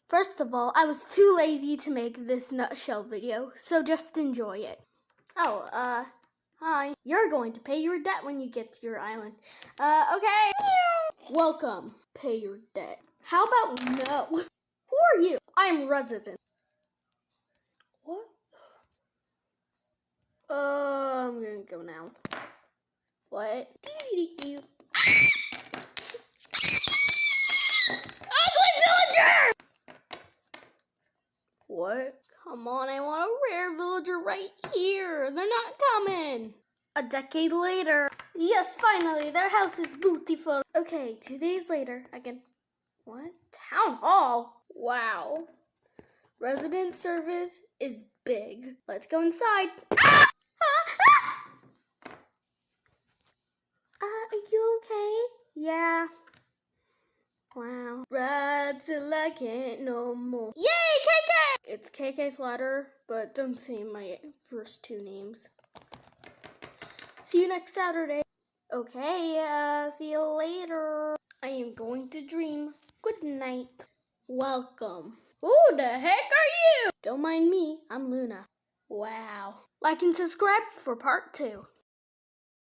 First of all, I was too lazy to make this nutshell video, so just enjoy it. Oh, hi. You're going to pay your debt when you get to your island. Okay. Welcome. Pay your debt. How about no? Who are you? I'm resident. What? I'm gonna go now. What? Ugly villager! What? Come on, I want a rare villager right here. They're not coming. A decade later. Yes, finally, their house is beautiful. Okay, 2 days later, again. What? Town hall? Wow. Resident service is big. Let's go inside. Are you okay? Yeah. Wow. Ride till I can't no more. Yay, KK! It's KK Slaughter, but don't say my first two names. See you next Saturday. Okay, see you later. I am going to dream. Good night. Welcome. Who the heck are you? Don't mind me, I'm Luna. Wow. Like and subscribe for part 2.